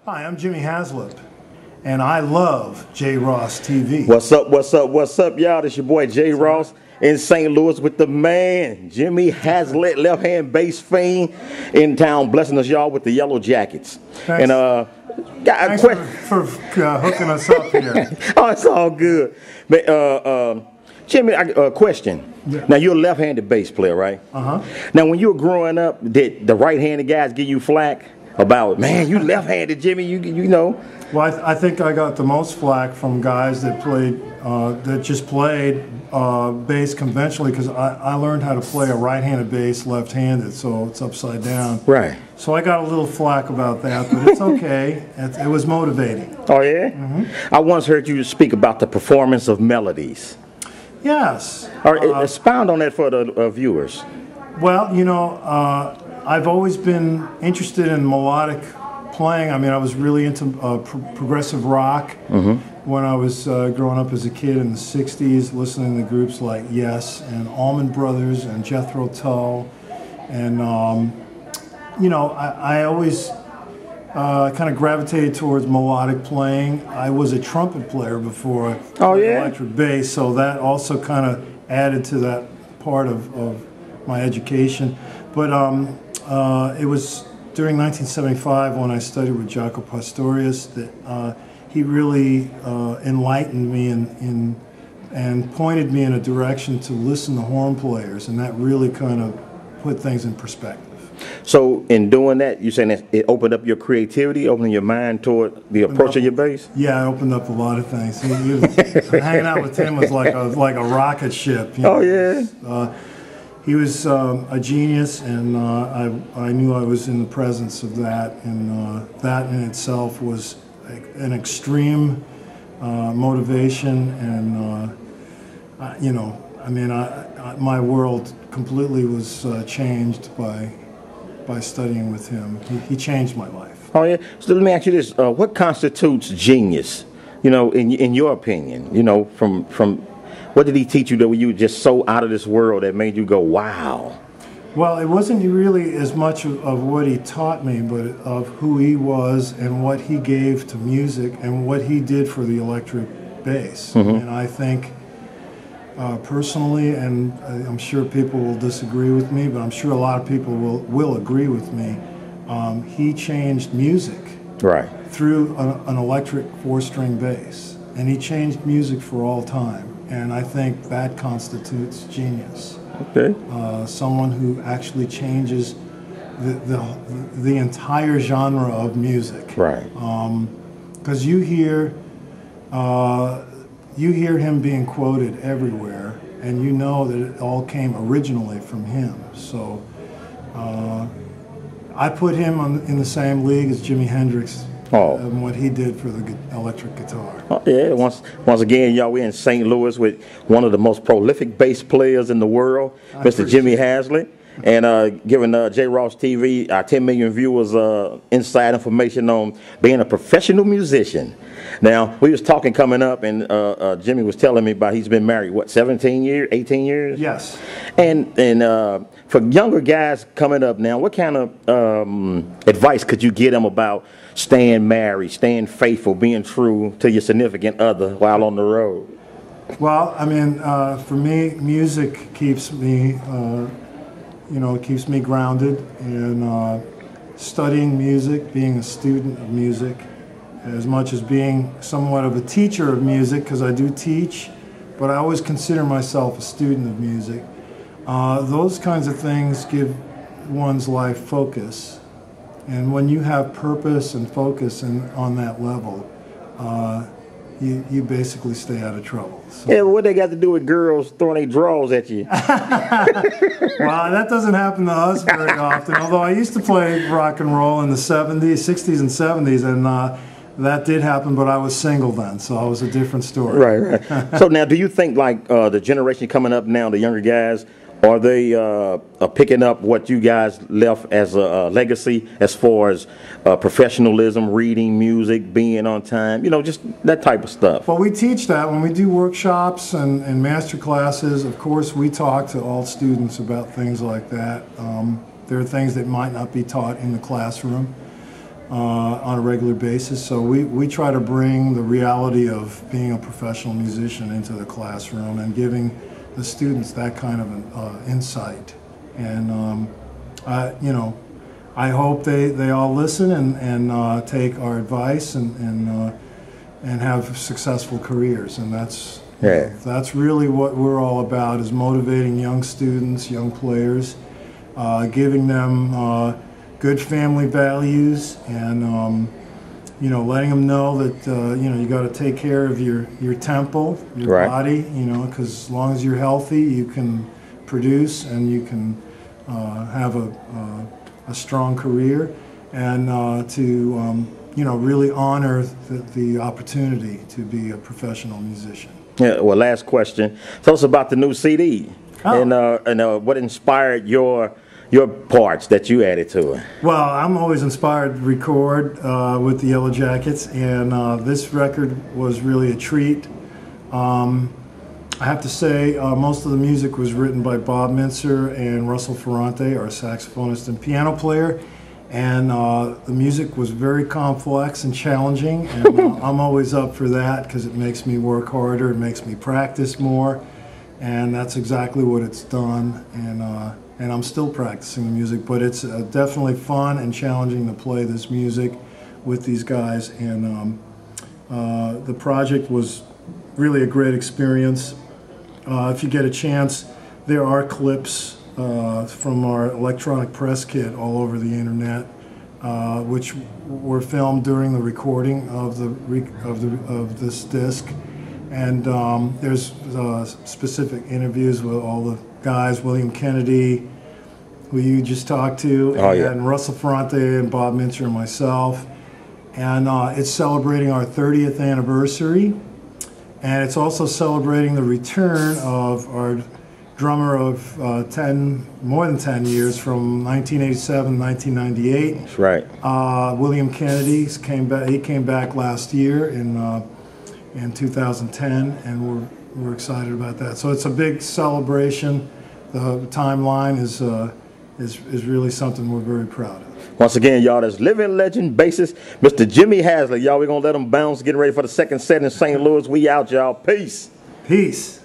Hi, I'm Jimmy Haslip, and I love Jross-tv. What's up, what's up, what's up, y'all? This your boy Jross in St. Louis with the man, Jimmy Haslip, left-hand bass fiend in town, blessing us, y'all, with the YellowJackets. Thanks. And, Thanks for hooking us up here. Oh, it's all good. But, Jimmy, question. Yeah. Now, you're a left-handed bass player, right? Uh-huh. Now, when you were growing up, did the right-handed guys give you flack about, man, you left-handed, Jimmy, you know? Well, I think I got the most flack from guys that played, that just played bass conventionally, because I learned how to play a right-handed bass left-handed, so it's upside down. Right. So I got a little flack about that, but it's okay. It was motivating. Oh, yeah? Mm-hmm. I once heard you speak about the performance of melodies. Yes. Expound on that for the viewers. Well, you know, I've always been interested in melodic playing. I mean, I was really into progressive rock when I was growing up as a kid in the 60s, listening to groups like Yes and Allman Brothers and Jethro Tull. And, you know, I always kind of gravitated towards melodic playing. I was a trumpet player before I played electric bass, so that also kind of added to that part of my education. But it was during 1975 when I studied with Jaco that he really enlightened me and pointed me in a direction to listen to horn players, and that really kind of put things in perspective. So in doing that, you're saying that it opened up your creativity, opening your mind toward the approach of your bass? Yeah, it opened up a lot of things. Hanging out with him was like a rocket ship. You know? Oh, yeah. He was a genius, and I knew I was in the presence of that, and that in itself was an extreme motivation, and you know, I mean, my world completely was changed by studying with him. He changed my life. Oh yeah. So let me ask you this: what constitutes genius? You know, in your opinion, you know, from what did he teach you that you were just so out of this world that made you go, wow? Well, it wasn't really as much of what he taught me, but of who he was and what he gave to music and what he did for the electric bass. And I think personally, and I'm sure people will disagree with me, but I'm sure a lot of people will agree with me, he changed music through an electric 4-string bass. And he changed music for all time. And I think that constitutes genius. Okay. Someone who actually changes the entire genre of music. Right. Because you hear him being quoted everywhere, and you know that it all came originally from him. So I put him in the same league as Jimi Hendrix. And what he did for the electric guitar. Oh, yeah, once again, y'all, we're in St. Louis with one of the most prolific bass players in the world, Mr. Jimmy Haslip, and giving Jross-tv, our 10 million viewers, inside information on being a professional musician. Now, we was talking coming up, and Jimmy was telling me about he's been married, what, 17 years, 18 years? Yes. And for younger guys coming up now, what kind of advice could you give them about staying married, staying faithful, being true to your significant other while on the road? Well, I mean, for me, music keeps me, you know, keeps me grounded, and studying music, being a student of music, as much as being somewhat of a teacher of music, because I do teach, but I always consider myself a student of music. Those kinds of things give one's life focus. And when you have purpose and focus on that level, you basically stay out of trouble. So. Yeah, but what they got to do with girls throwing their drawers at you? Well, that doesn't happen to us very often, although I used to play rock and roll in the 70s, 60s and 70s, and that did happen, but I was single then, so it was a different story. Right. So now, do you think like the generation coming up now, the younger guys, are they picking up what you guys left as a legacy as far as professionalism, reading, music, being on time, you know, just that type of stuff? Well, we teach that when we do workshops and master classes. Of course, we talk to all students about things like that. There are things that might not be taught in the classroom. on a regular basis. So we try to bring the reality of being a professional musician into the classroom and giving the students that kind of an insight. And you know, I hope they all listen and take our advice and have successful careers. And that's really what we're all about, is motivating young students, young players, giving them good family values, and you know, letting them know that you know, you got to take care of your temple, your body, you know, because as long as you're healthy, you can produce and you can have a strong career, and to you know, really honor the opportunity to be a professional musician. Yeah. Well, last question. Tell us about the new CD, and what inspired your parts that you added to it. Well, I'm always inspired to record with the YellowJackets, and this record was really a treat. I have to say, most of the music was written by Bob Mintzer and Russell Ferrante, our saxophonist and piano player, and the music was very complex and challenging, and I'm always up for that because it makes me work harder, it makes me practice more, and that's exactly what it's done. And I'm still practicing the music, but it's definitely fun and challenging to play this music with these guys. And the project was really a great experience. If you get a chance, there are clips from our electronic press kit all over the internet, which were filmed during the recording of this disc. And there's specific interviews with all the guys, William Kennedy, who you just talked to, and Russell Ferrante and Bob Mintzer and myself. And it's celebrating our 30th anniversary. And it's also celebrating the return of our drummer of more than 10 years, from 1987 to 1998. That's right. William Kennedy came back. He came back last year in 2010, and we're excited about that. So it's a big celebration. The timeline is really something we're very proud of. Once again, y'all, that's living legend bassist Mr. Jimmy Haslip. Y'all, we're gonna let him bounce, getting ready for the second set in St. Louis. We out, y'all. Peace. Peace.